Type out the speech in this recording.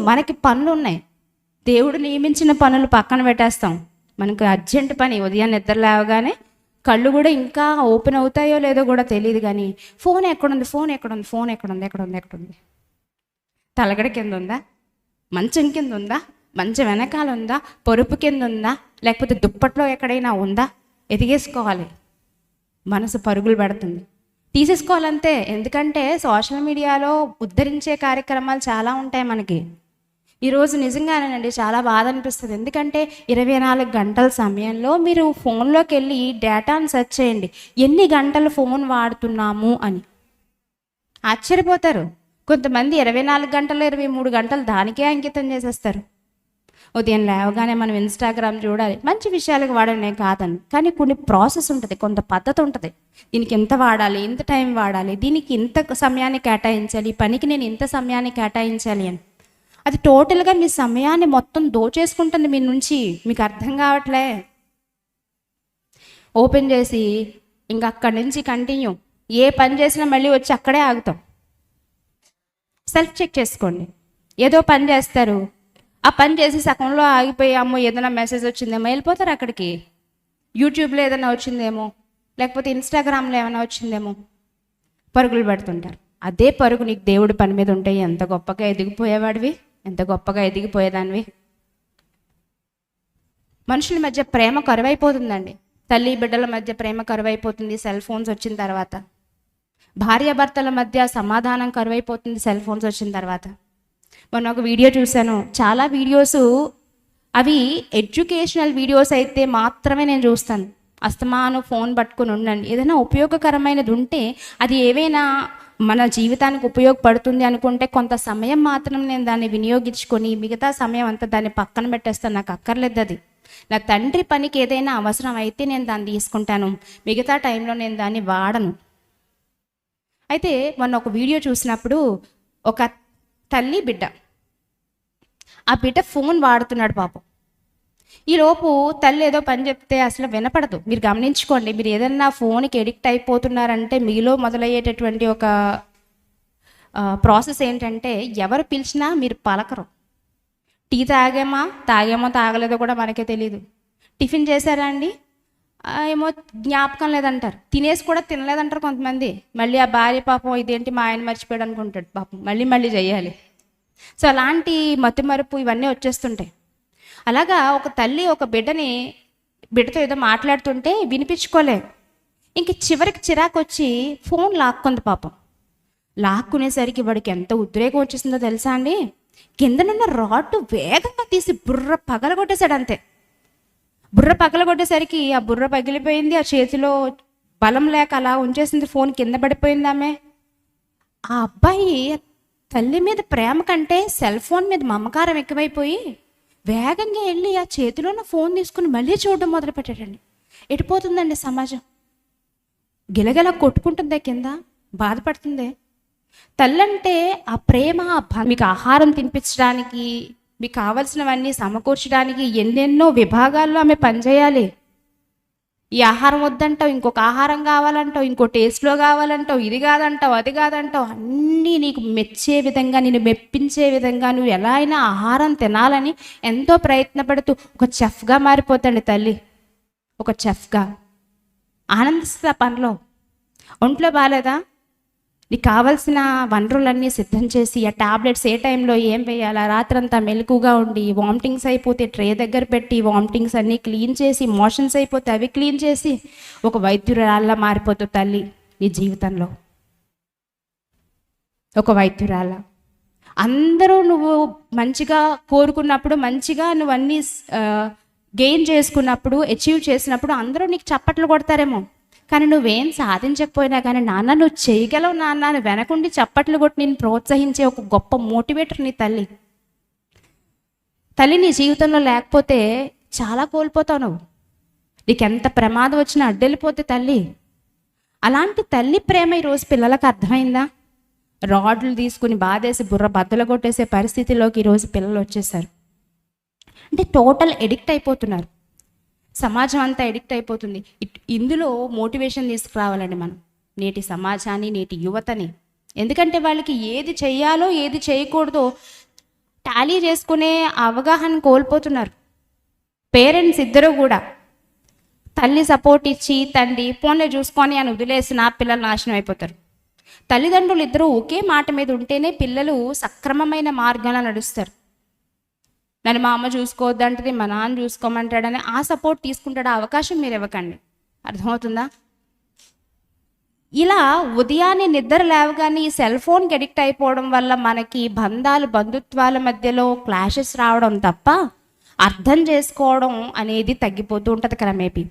మనకి పనులు ఉన్నాయి, దేవుడు నియమించిన పనులు పక్కన పెట్టేస్తాం. మనకు అర్జెంట్ పని, ఉదయం నిద్ర లేవగానే కళ్ళు కూడా ఇంకా ఓపెన్ అవుతాయో లేదో కూడా తెలియదు, కానీ ఫోన్ ఎక్కడుంది, ఫోన్ ఎక్కడుంది, ఫోన్ ఎక్కడుంది, ఎక్కడుంది, ఎక్కడుంది, తలగడ కింద ఉందా, మంచం కింద ఉందా, మంచం వెనకాల ఉందా, పొరుపు కింద ఉందా, లేకపోతే దుప్పట్లో ఎక్కడైనా ఉందా, ఎదిగేసుకోవాలి. మనసు పరుగులు పెడుతుంది, తీసేసుకోవాలంతే. ఎందుకంటే సోషల్ మీడియాలో ఉద్ధరించే కార్యక్రమాలు చాలా ఉంటాయి మనకి. ఈరోజు నిజంగానేనండి చాలా బాధ అనిపిస్తుంది. ఎందుకంటే 24 గంటల సమయంలో మీరు ఫోన్లోకి వెళ్ళి డేటాను సెర్చ్ చేయండి, ఎన్ని గంటలు ఫోన్ వాడుతున్నాము అని ఆశ్చర్యపోతారు. కొంతమంది 24 గంటలు 23 గంటలు దానికే అంకితం చేసేస్తారు. ఉదయం లేవగానే మనం ఇన్స్టాగ్రామ్ చూడాలి, మంచి విషయాలకు వాడనే కాదని, కానీ కొన్ని ప్రాసెస్ ఉంటుంది, కొంత పద్ధతి ఉంటుంది. దీనికి ఎంత వాడాలి, ఎంత టైం వాడాలి, దీనికి ఇంత సమయాన్ని కేటాయించాలి, ఈ పనికి నేను ఇంత సమయాన్ని కేటాయించాలి అని. అది టోటల్గా మీ సమయాన్ని మొత్తం దోచేసుకుంటుంది మీ నుంచి. మీకు అర్థం కావట్లే. ఓపెన్ చేసి ఇంకా అక్కడి నుంచి కంటిన్యూ, ఏ పని చేసినా మళ్ళీ వచ్చి అక్కడే ఆగుతాం. సెల్ఫ్ చెక్ చేసుకోండి. ఏదో పని చేస్తారు, ఆ పని చేసి సగంలో ఆగిపోయి అమ్మో ఏదైనా మెసేజ్ వచ్చిందేమో వెళ్ళిపోతారు అక్కడికి. యూట్యూబ్లో ఏదైనా వచ్చిందేమో, లేకపోతే ఇన్స్టాగ్రామ్లో ఏమైనా వచ్చిందేమో, పరుగులు పెడుతుంటారు. అదే పరుగు నీకు దేవుడి పని మీద ఉంటే ఎంత గొప్పగా ఎదిగిపోయేవాడివి, ఎంత గొప్పగా ఎదిగిపోయేదానివి. మనుషుల మధ్య ప్రేమ కరువైపోతుందండి. తల్లి బిడ్డల మధ్య ప్రేమ కరువైపోతుంది సెల్ ఫోన్స్ వచ్చిన తర్వాత. భార్యాభర్తల మధ్య సమాధానం కరువైపోతుంది సెల్ ఫోన్స్ వచ్చిన తర్వాత. మొన్న ఒక వీడియో చూశాను, చాలా వీడియోస్ అవి ఎడ్యుకేషనల్ వీడియోస్ అయితే మాత్రమే నేను చూస్తాను. అస్తమాను ఫోన్ పట్టుకుని ఉండండి. ఏదైనా ఉపయోగకరమైనది ఉంటే, అది ఏవైనా మన జీవితానికి ఉపయోగపడుతుంది అనుకుంటే కొంత సమయం మాత్రం నేను దాన్ని వినియోగించుకొని మిగతా సమయం అంతా దాన్ని పక్కన పెట్టేస్తాను. నాకు అక్కర్లేదు అది. నా తండ్రి పనికి ఏదైనా అవసరం అయితే నేను దాన్ని తీసుకుంటాను, మిగతా టైంలో నేను దాన్ని వాడను. అయితే మొన్న ఒక వీడియో చూసినప్పుడు ఒక తల్లి బిడ్డ, ఆ బిడ్డ ఫోన్ వాడుతున్నాడు పాపం. ఈలోపు తల్లి ఏదో పని చెప్తే అసలు వినపడదు. మీరు గమనించుకోండి, మీరు ఏదన్నా ఫోన్కి ఎడిక్ట్ అయిపోతున్నారంటే మీలో మొదలయ్యేటటువంటి ఒక ప్రాసెస్ ఏంటంటే, ఎవరు పిలిచినా మీరు పలకరు. టీ తాగేమో తాగలేదో కూడా మనకే తెలియదు. టిఫిన్ చేశారా అండి, ఏమో జ్ఞాపకం లేదంటారు. తినేసి కూడా తినలేదంటారు కొంతమంది. మళ్ళీ ఆ భార్య పాపం ఇదేంటి మా ఆయన మర్చిపోయాడు అనుకుంటాడు పాపం, మళ్ళీ చేయాలి. సో అలాంటి మతిమరుపు ఇవన్నీ వచ్చేస్తుంటాయి. అలాగా ఒక తల్లి ఒక బిడ్డతో ఏదో మాట్లాడుతుంటే వినిపించుకోలే, ఇంక చివరికి చిరాకు వచ్చి ఫోన్ లాక్కుంది పాపం. లాక్కునేసరికి వాడికి ఎంత ఉద్రేకం వచ్చేసిందో తెలుసా అండి. కిందనున్న రాడ్డు వేగంగా తీసి బుర్ర పగలగొట్టేశాడు అంతే. బుర్ర పగలగొట్టేసరికి ఆ బుర్ర పగిలిపోయింది, ఆ చేతిలో బలం లేక అలా ఉంచేసింది, ఫోన్ కింద పడిపోయింది ఆమె. ఆ అబ్బాయి తల్లి మీద ప్రేమ కంటే సెల్ ఫోన్ మీద మమకారం ఎక్కువైపోయి వేగంగా వెళ్ళి ఆ చేతిలో ఉన్న ఫోన్ తీసుకుని మళ్ళీ చూడడం మొదలుపెట్టాడండి. ఎటుపోతుందండి సమాజం? గిలగిలా కొట్టుకుంటుందే, కింద బాధపడుతుందే. తల్లంటే ఆ ప్రేమ, మీకు ఆహారం తినిపించడానికి, మీకు కావలసినవన్నీ సమకూర్చడానికి ఎన్నెన్నో విభాగాల్లో ఆమె పనిచేయాలి. ఈ ఆహారం వద్దంటావు, ఇంకొక ఆహారం కావాలంటావు, ఇంకో టేస్ట్లో కావాలంటావు, ఇది కాదంటావు, అది కాదంటావు, అన్నీ నీకు మెచ్చే విధంగా, నేను మెప్పించే విధంగా నువ్వు ఎలా అయినా ఆహారం తినాలని ఎంతో ప్రయత్నపడుతూ ఒక చెఫ్గా మారిపోతాడు తల్లి. ఒక చెఫ్గా ఆనందిస్తా పనిలో. ఒంట్లో బాగాలేదా, నీకు కావాల్సిన వనరులన్నీ సిద్ధం చేసి, ఆ టాబ్లెట్స్ ఏ టైంలో ఏం వేయాలా, రాత్రంతా మెలకుగా ఉండి, వామిటింగ్స్ అయిపోతే ట్రే దగ్గర పెట్టి వామిటింగ్స్ అన్నీ క్లీన్ చేసి, మోషన్స్ అయిపోతే అవి క్లీన్ చేసి ఒక వైద్యురాల్లా మారిపోతుంది తల్లి నీ జీవితంలో. ఒక వైద్యురాల అందరూ నువ్వు మంచిగా కోరుకున్నప్పుడు, మంచిగా నువ్వు అన్నీ గెయిన్ చేసుకున్నప్పుడు, అచీవ్ చేసినప్పుడు అందరూ నీకు చప్పట్లు కొడతారేమో, కానీ నువ్వేం సాధించకపోయినా కానీ నాన్న నువ్వు చేయగలవు నాన్న అని వెనకుండి చప్పట్లు కొట్టి నేను ప్రోత్సహించే ఒక గొప్ప మోటివేటర్ నీ తల్లి. తల్లి నీ జీవితంలో లేకపోతే చాలా కోల్పోతావు నువ్వు. నీకు ఎంత ప్రమాదం వచ్చినా అడ్డెళ్ళిపోతే తల్లి. అలాంటి తల్లి ప్రేమ ఈరోజు పిల్లలకు అర్థమైందా? రాడ్లు తీసుకుని బాధేసి బుర్ర బద్దలు కొట్టేసే పరిస్థితిలోకి ఈరోజు పిల్లలు వచ్చేసారు. అంటే టోటల్ ఎడిక్ట్ అయిపోతున్నారు. సమాజం అంతా ఎడిక్ట్ అయిపోతుంది. ఇందులో మోటివేషన్ తీసుకురావాలండి మనం, నేటి సమాజాన్ని, నేటి యువతని. ఎందుకంటే వాళ్ళకి ఏది చేయాలో ఏది చేయకూడదో టాలీ చేసుకునే అవగాహన కోల్పోతున్నారు. పేరెంట్స్ ఇద్దరు కూడా తల్లి సపోర్ట్ ఇచ్చి తండ్రి ఫోన్లో చూసుకొని అని వదిలేసిన పిల్లలు నాశనం అయిపోతారు. తల్లిదండ్రులు ఇద్దరు ఒకే మాట మీద ఉంటేనే పిల్లలు సక్రమమైన మార్గాన నడుస్తారు. నన్ను మా అమ్మ చూసుకోవద్దంటది, మా నాన్న చూసుకోమంటాడని ఆ సపోర్ట్ తీసుకుంటాడు. ఆ అవకాశం మీరు ఇవ్వకండి. అర్థమవుతుందా? ఇలా ఉదయాన్నే నిద్ర లేవగానే ఈ సెల్ ఫోన్కి అడిక్ట్ అయిపోవడం వల్ల మనకి బంధుత్వాల మధ్యలో క్లాషెస్ రావడం తప్ప అర్థం చేసుకోవడం అనేది తగ్గిపోతూ ఉంటుంది క్రమేపీ.